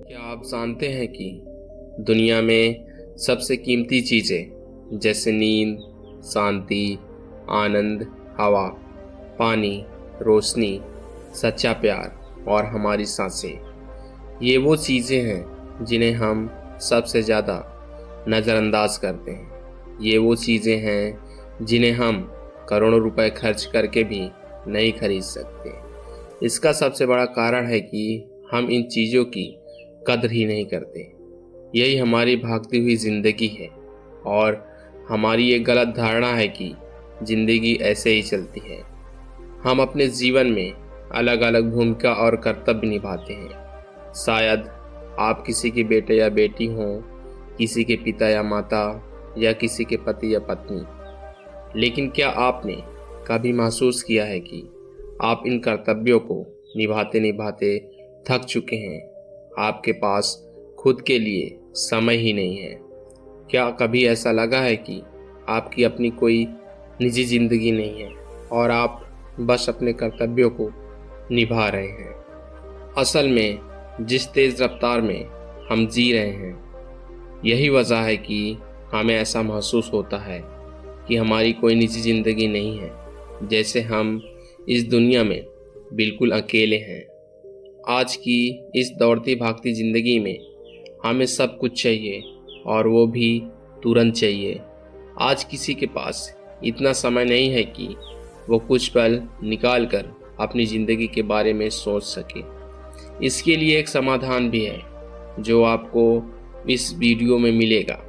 क्या आप जानते हैं कि दुनिया में सबसे कीमती चीज़ें जैसे नींद, शांति, आनंद, हवा, पानी, रोशनी, सच्चा प्यार और हमारी सांसें, ये वो चीज़ें हैं जिन्हें हम सबसे ज़्यादा नज़रअंदाज करते हैं। ये वो चीज़ें हैं जिन्हें हम करोड़ों रुपए खर्च करके भी नहीं खरीद सकते। इसका सबसे बड़ा कारण है कि हम इन चीज़ों की कदर ही नहीं करते। यही हमारी भागती हुई ज़िंदगी है और हमारी एक गलत धारणा है कि ज़िंदगी ऐसे ही चलती है। हम अपने जीवन में अलग अलग भूमिका और कर्तव्य निभाते हैं। शायद आप किसी के बेटे या बेटी हों, किसी के पिता या माता, या किसी के पति या पत्नी। लेकिन क्या आपने कभी महसूस किया है कि आप इन कर्तव्यों को निभाते निभाते थक चुके हैं? आपके पास खुद के लिए समय ही नहीं है। क्या कभी ऐसा लगा है कि आपकी अपनी कोई निजी जिंदगी नहीं है और आप बस अपने कर्तव्यों को निभा रहे हैं? असल में जिस तेज़ रफ्तार में हम जी रहे हैं, यही वजह है कि हमें ऐसा महसूस होता है कि हमारी कोई निजी ज़िंदगी नहीं है, जैसे हम इस दुनिया में बिल्कुल अकेले हैं। आज की इस दौड़ती भागती ज़िंदगी में हमें सब कुछ चाहिए और वो भी तुरंत चाहिए। आज किसी के पास इतना समय नहीं है कि वो कुछ पल निकाल कर अपनी ज़िंदगी के बारे में सोच सके। इसके लिए एक समाधान भी है जो आपको इस वीडियो में मिलेगा।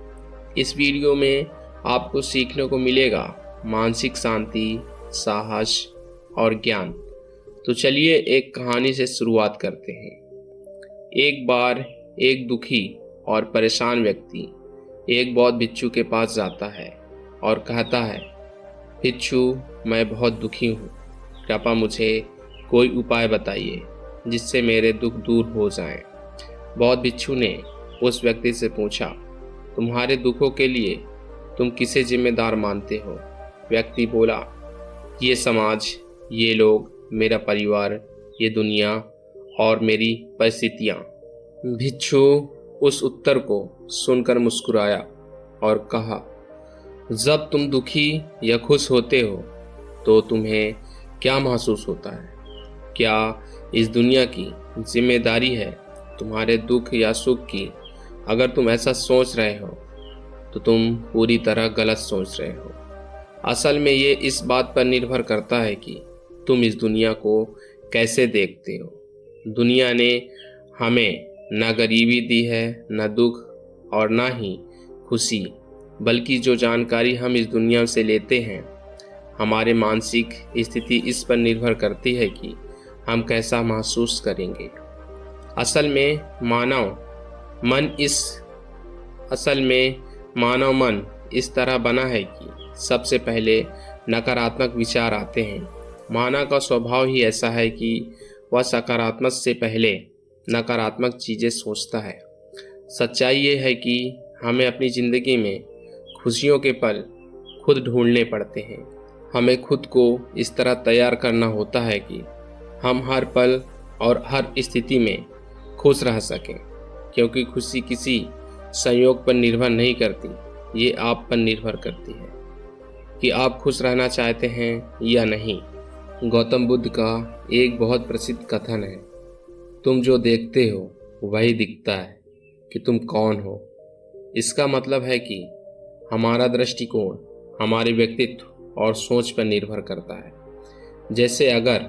इस वीडियो में आपको सीखने को मिलेगा मानसिक शांति, साहस और ज्ञान। तो चलिए एक कहानी से शुरुआत करते हैं। एक बार एक दुखी और परेशान व्यक्ति एक बौद्ध भिक्षु के पास जाता है और कहता है, भिक्षु, मैं बहुत दुखी हूँ, कृपया मुझे कोई उपाय बताइए जिससे मेरे दुख दूर हो जाएं। बौद्ध भिक्षु ने उस व्यक्ति से पूछा, तुम्हारे दुखों के लिए तुम किसे जिम्मेदार मानते हो? व्यक्ति बोला, ये समाज, ये लोग, मेरा परिवार, ये दुनिया और मेरी परिस्थितियाँ। भिक्षु उस उत्तर को सुनकर मुस्कुराया और कहा, जब तुम दुखी या खुश होते हो तो तुम्हें क्या महसूस होता है? क्या इस दुनिया की जिम्मेदारी है तुम्हारे दुख या सुख की? अगर तुम ऐसा सोच रहे हो तो तुम पूरी तरह गलत सोच रहे हो। असल में ये इस बात पर निर्भर करता है कि तुम इस दुनिया को कैसे देखते हो। दुनिया ने हमें न गरीबी दी है, न दुख और न ही खुशी, बल्कि जो जानकारी हम इस दुनिया से लेते हैं, हमारे मानसिक स्थिति इस पर निर्भर करती है कि हम कैसा महसूस करेंगे। असल में मानव मन इस तरह बना है कि सबसे पहले नकारात्मक विचार आते हैं। मानव का स्वभाव ही ऐसा है कि वह सकारात्मक से पहले नकारात्मक चीज़ें सोचता है। सच्चाई ये है कि हमें अपनी ज़िंदगी में खुशियों के पल खुद ढूंढने पड़ते हैं। हमें खुद को इस तरह तैयार करना होता है कि हम हर पल और हर स्थिति में खुश रह सकें, क्योंकि खुशी किसी संयोग पर निर्भर नहीं करती, ये आप पर निर्भर करती है कि आप खुश रहना चाहते हैं या नहीं। गौतम बुद्ध का एक बहुत प्रसिद्ध कथन है, तुम जो देखते हो वही दिखता है कि तुम कौन हो। इसका मतलब है कि हमारा दृष्टिकोण हमारे व्यक्तित्व और सोच पर निर्भर करता है। जैसे अगर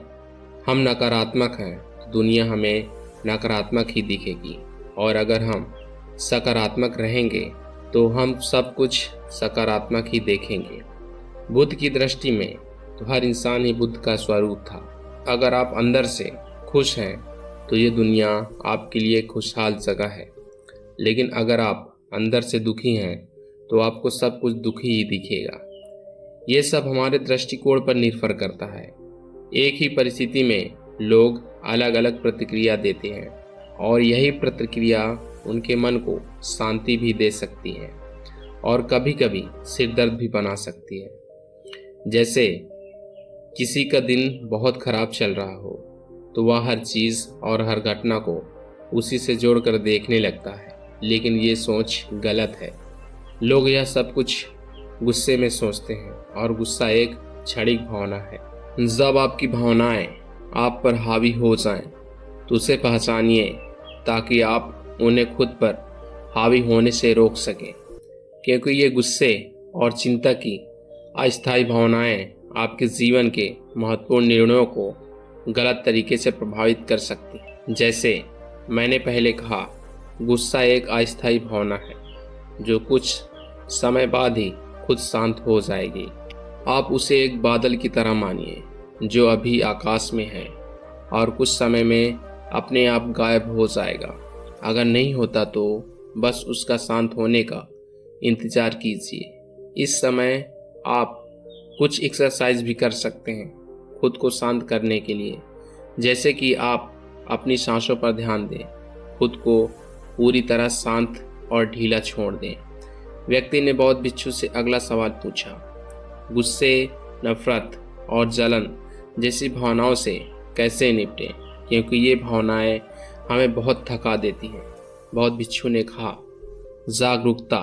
हम नकारात्मक हैं तो दुनिया हमें नकारात्मक ही दिखेगी, और अगर हम सकारात्मक रहेंगे तो हम सब कुछ सकारात्मक ही देखेंगे। बुद्ध की दृष्टि में तो हर इंसान ही बुद्ध का स्वरूप था। अगर आप अंदर से खुश हैं तो ये दुनिया आपके लिए खुशहाल जगह है, लेकिन अगर आप अंदर से दुखी हैं तो आपको सब कुछ दुखी ही दिखेगा। ये सब हमारे दृष्टिकोण पर निर्भर करता है। एक ही परिस्थिति में लोग अलग अलग प्रतिक्रिया देते हैं और यही प्रतिक्रिया उनके मन को शांति भी दे सकती है और कभी कभी सिरदर्द भी बना सकती है। जैसे किसी का दिन बहुत खराब चल रहा हो तो वह हर चीज़ और हर घटना को उसी से जोड़कर देखने लगता है, लेकिन ये सोच गलत है। लोग यह सब कुछ गुस्से में सोचते हैं और गुस्सा एक क्षणिक भावना है। जब आपकी भावनाएं आप पर हावी हो जाएं, तो उसे पहचानिए ताकि आप उन्हें खुद पर हावी होने से रोक सकें, क्योंकि ये गुस्से और चिंता की अस्थायी भावनाएं आपके जीवन के महत्वपूर्ण निर्णयों को गलत तरीके से प्रभावित कर सकती हैं। जैसे मैंने पहले कहा, गुस्सा एक अस्थायी भावना है जो कुछ समय बाद ही खुद शांत हो जाएगी। आप उसे एक बादल की तरह मानिए जो अभी आकाश में है और कुछ समय में अपने आप गायब हो जाएगा। अगर नहीं होता तो बस उसका शांत होने का इंतजार कीजिए। इस समय आप कुछ एक्सरसाइज भी कर सकते हैं खुद को शांत करने के लिए, जैसे कि आप अपनी सांसों पर ध्यान दें, खुद को पूरी तरह शांत और ढीला छोड़ दें। व्यक्ति ने बौद्ध भिक्षु से अगला सवाल पूछा, गुस्से, नफरत और जलन जैसी भावनाओं से कैसे निपटें, क्योंकि ये भावनाएं हमें बहुत थका देती हैं। बौद्ध भिक्षु ने कहा, जागरूकता,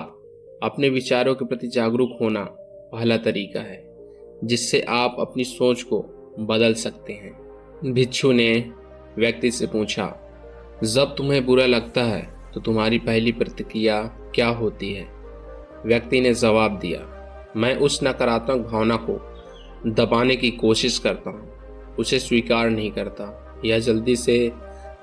अपने विचारों के प्रति जागरूक होना पहला तरीका है जिससे आप अपनी सोच को बदल सकते हैं। भिक्षु ने व्यक्ति से पूछा, जब तुम्हें बुरा लगता है तो तुम्हारी पहली प्रतिक्रिया क्या होती है? व्यक्ति ने जवाब दिया, मैं उस नकारात्मक भावना को दबाने की कोशिश करता हूँ, उसे स्वीकार नहीं करता या जल्दी से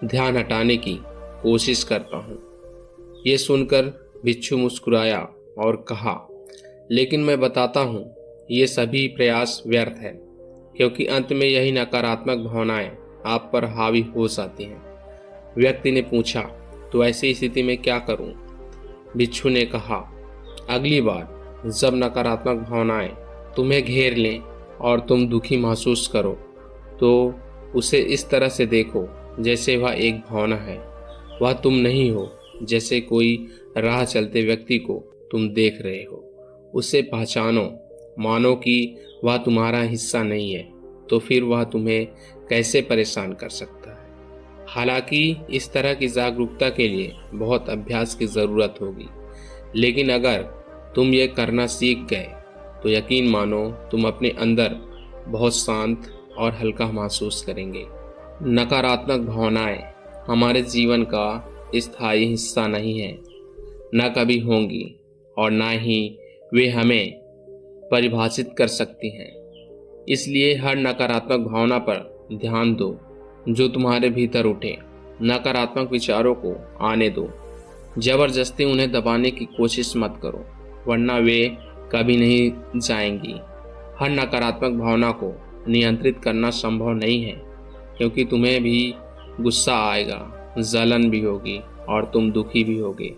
ध्यान हटाने की कोशिश करता हूँ। ये सुनकर भिक्षु मुस्कुराया और कहा, लेकिन मैं बताता हूँ ये सभी प्रयास व्यर्थ है, क्योंकि अंत में यही नकारात्मक भावनाएं आप पर हावी हो जाती हैं। व्यक्ति ने पूछा, तो ऐसी स्थिति में क्या करूं? भिक्षु ने कहा, अगली बार जब नकारात्मक भावनाएं तुम्हें घेर लें और तुम दुखी महसूस करो तो उसे इस तरह से देखो जैसे वह एक भावना है, वह तुम नहीं हो। जैसे कोई राह चलते व्यक्ति को तुम देख रहे हो, उसे पहचानो, मानो कि वह तुम्हारा हिस्सा नहीं है, तो फिर वह तुम्हें कैसे परेशान कर सकता है। हालांकि इस तरह की जागरूकता के लिए बहुत अभ्यास की ज़रूरत होगी, लेकिन अगर तुम ये करना सीख गए तो यकीन मानो तुम अपने अंदर बहुत शांत और हल्का महसूस करेंगे। नकारात्मक भावनाएं हमारे जीवन का स्थायी हिस्सा नहीं है, न कभी होंगी और न ही वे हमें परिभाषित कर सकती हैं। इसलिए हर नकारात्मक भावना पर ध्यान दो जो तुम्हारे भीतर उठे। नकारात्मक विचारों को आने दो, जबरदस्ती उन्हें दबाने की कोशिश मत करो, वरना वे कभी नहीं जाएंगी। हर नकारात्मक भावना को नियंत्रित करना संभव नहीं है, क्योंकि तुम्हें भी गुस्सा आएगा, जलन भी होगी और तुम दुखी भी होगे,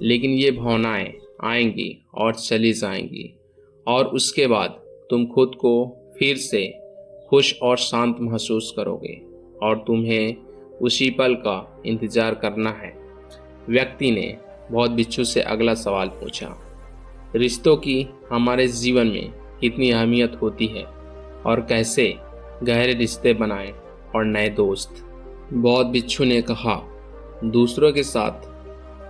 लेकिन ये भावनाएं आएंगी और चली जाएंगी और उसके बाद तुम खुद को फिर से खुश और शांत महसूस करोगे और तुम्हें उसी पल का इंतजार करना है। व्यक्ति ने बौद्ध भिक्षु से अगला सवाल पूछा, रिश्तों की हमारे जीवन में कितनी अहमियत होती है और कैसे गहरे रिश्ते बनाएं और नए दोस्त? बौद्ध भिक्षु ने कहा, दूसरों के साथ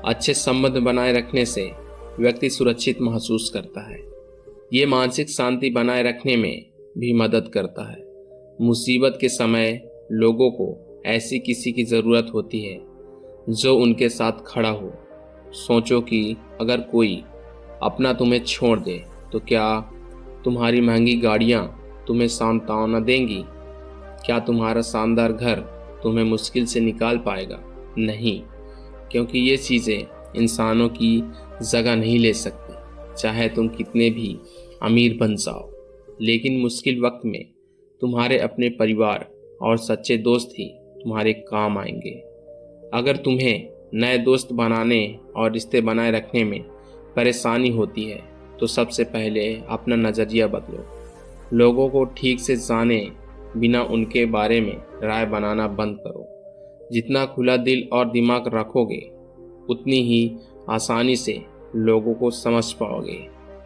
अच्छे संबंध बनाए रखने से व्यक्ति सुरक्षित महसूस करता है। ये मानसिक शांति बनाए रखने में भी मदद करता है। मुसीबत के समय लोगों को ऐसी किसी की ज़रूरत होती है जो उनके साथ खड़ा हो। सोचो कि अगर कोई अपना तुम्हें छोड़ दे तो क्या तुम्हारी महंगी गाड़ियाँ तुम्हें सांत्वना देंगी? क्या तुम्हारा शानदार घर तुम्हें मुश्किल से निकाल पाएगा? नहीं, क्योंकि ये चीज़ें इंसानों की जगह नहीं ले सकती, चाहे तुम कितने भी अमीर बन जाओ। लेकिन मुश्किल वक्त में तुम्हारे अपने परिवार और सच्चे दोस्त ही तुम्हारे काम आएंगे। अगर तुम्हें नए दोस्त बनाने और रिश्ते बनाए रखने में परेशानी होती है तो सबसे पहले अपना नज़रिया बदलो। लोगों को ठीक से जाने बिना उनके बारे में राय बनाना बंद करो। जितना खुला दिल और दिमाग रखोगे उतनी ही आसानी से लोगों को समझ पाओगे।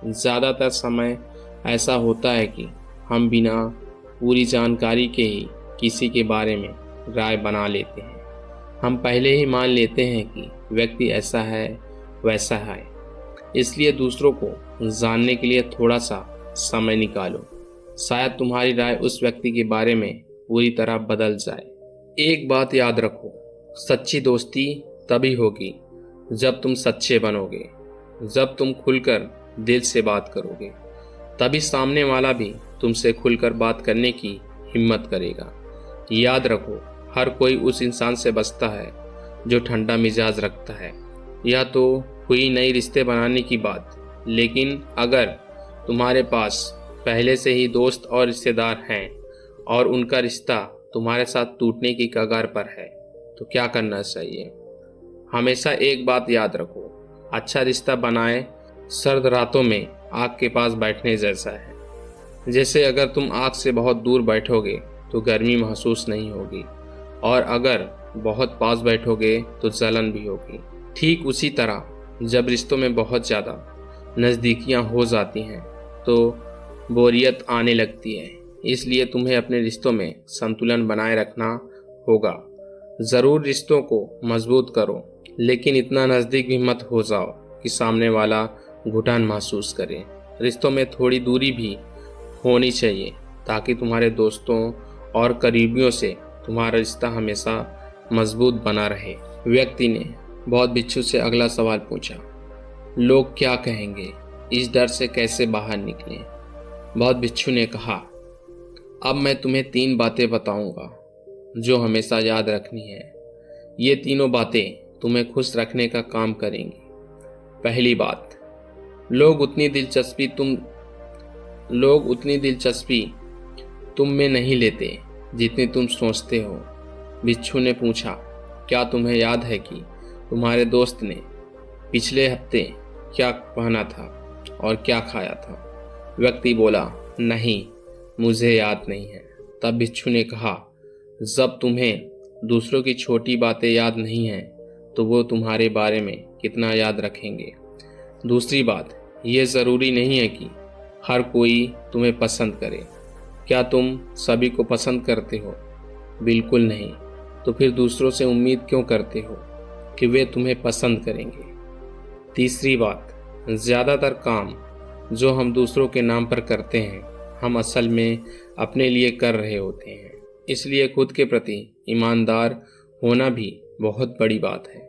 ज़्यादातर समय ऐसा होता है कि हम बिना पूरी जानकारी के ही किसी के बारे में राय बना लेते हैं। हम पहले ही मान लेते हैं कि व्यक्ति ऐसा है वैसा है, इसलिए दूसरों को जानने के लिए थोड़ा सा समय निकालो। शायद तुम्हारी राय उस व्यक्ति के बारे में पूरी तरह बदल जाए। एक बात याद रखो, सच्ची दोस्ती तभी होगी जब तुम सच्चे बनोगे। जब तुम खुलकर दिल से बात करोगे, तभी सामने वाला भी तुमसे खुलकर बात करने की हिम्मत करेगा। याद रखो, हर कोई उस इंसान से बचता है जो ठंडा मिजाज रखता है। यह तो हुई नई रिश्ते बनाने की बात, लेकिन अगर तुम्हारे पास पहले से ही दोस्त और रिश्तेदार हैं और उनका रिश्ता तुम्हारे साथ टूटने की कगार पर है, तो क्या करना चाहिए? हमेशा एक बात याद रखो, अच्छा रिश्ता बनाए सर्द रातों में आग के पास बैठने जैसा है। जैसे अगर तुम आग से बहुत दूर बैठोगे तो गर्मी महसूस नहीं होगी, और अगर बहुत पास बैठोगे तो जलन भी होगी। ठीक उसी तरह जब रिश्तों में बहुत ज़्यादा नज़दीकियाँ हो जाती हैं तो बोरियत आने लगती है। इसलिए तुम्हें अपने रिश्तों में संतुलन बनाए रखना होगा। ज़रूर रिश्तों को मजबूत करो, लेकिन इतना नज़दीक भी मत हो जाओ कि सामने वाला घुटन महसूस करे। रिश्तों में थोड़ी दूरी भी होनी चाहिए ताकि तुम्हारे दोस्तों और करीबियों से तुम्हारा रिश्ता हमेशा मजबूत बना रहे। व्यक्ति ने बहुत बिच्छू से अगला सवाल पूछा, लोग क्या कहेंगे, इस डर से कैसे बाहर निकलें? बहुत बिच्छू ने कहा, अब मैं तुम्हें 3 बातें बताऊंगा जो हमेशा याद रखनी है। ये तीनों बातें तुम्हें खुश रखने का काम करेंगी। पहली बात, लोग उतनी दिलचस्पी तुम में नहीं लेते जितनी तुम सोचते हो। बिच्छू ने पूछा, क्या तुम्हें याद है कि तुम्हारे दोस्त ने पिछले हफ्ते क्या पहना था और क्या खाया था? व्यक्ति बोला, नहीं, मुझे याद नहीं है। तब बिच्छू ने कहा, जब तुम्हें दूसरों की छोटी बातें याद नहीं हैं तो वो तुम्हारे बारे में कितना याद रखेंगे। दूसरी बात, ये ज़रूरी नहीं है कि हर कोई तुम्हें पसंद करे। क्या तुम सभी को पसंद करते हो? बिल्कुल नहीं। तो फिर दूसरों से उम्मीद क्यों करते हो कि वे तुम्हें पसंद करेंगे? तीसरी बात, ज़्यादातर काम जो हम दूसरों के नाम पर करते हैं हम असल में अपने लिए कर रहे होते हैं। इसलिए खुद के प्रति ईमानदार होना भी बहुत बड़ी बात है।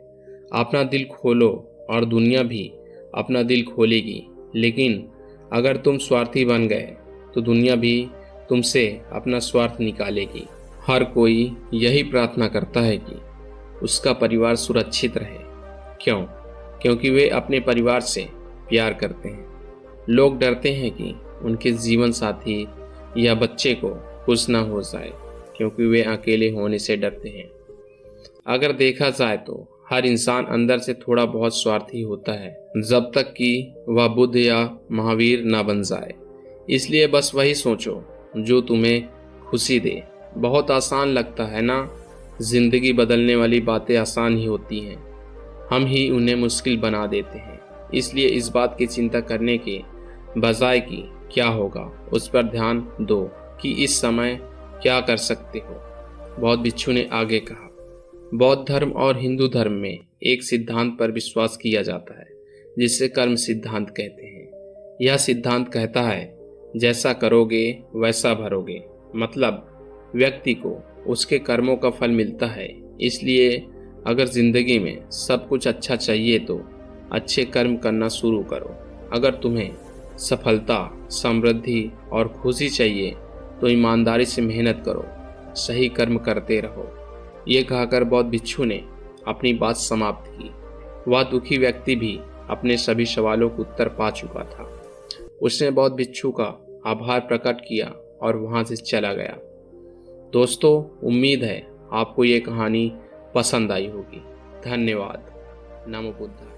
अपना दिल खोलो और दुनिया भी अपना दिल खोलेगी। लेकिन अगर तुम स्वार्थी बन गए तो दुनिया भी तुमसे अपना स्वार्थ निकालेगी। हर कोई यही प्रार्थना करता है कि उसका परिवार सुरक्षित रहे। क्यों? क्योंकि वे अपने परिवार से प्यार करते हैं। लोग डरते हैं कि उनके जीवन साथी या बच्चे को खुश ना हो जाए, क्योंकि वे अकेले होने से डरते हैं। अगर देखा जाए तो हर इंसान अंदर से थोड़ा बहुत स्वार्थी होता है, जब तक कि वह बुद्ध या महावीर ना बन जाए। इसलिए बस वही सोचो जो तुम्हें खुशी दे। बहुत आसान लगता है ना? जिंदगी बदलने वाली बातें आसान ही होती हैं, हम ही उन्हें मुश्किल बना देते हैं। इसलिए इस बात की चिंता करने के बजाय कि क्या होगा, उस पर ध्यान दो कि इस समय क्या कर सकते हो। बौद्ध भिक्षु ने आगे कहा, बौद्ध धर्म और हिंदू धर्म में एक सिद्धांत पर विश्वास किया जाता है जिसे कर्म सिद्धांत कहते हैं। यह सिद्धांत कहता है, जैसा करोगे वैसा भरोगे। मतलब व्यक्ति को उसके कर्मों का फल मिलता है। इसलिए अगर जिंदगी में सब कुछ अच्छा चाहिए तो अच्छे कर्म करना शुरू करो। अगर तुम्हें सफलता, समृद्धि और खुशी चाहिए तो ईमानदारी से मेहनत करो, सही कर्म करते रहो। ये कहकर बौद्ध भिक्षु ने अपनी बात समाप्त की। वह दुखी व्यक्ति भी अपने सभी सवालों का उत्तर पा चुका था। उसने बौद्ध भिक्षु का आभार प्रकट किया और वहां से चला गया। दोस्तों, उम्मीद है आपको ये कहानी पसंद आई होगी। धन्यवाद। नमो बुद्धाय।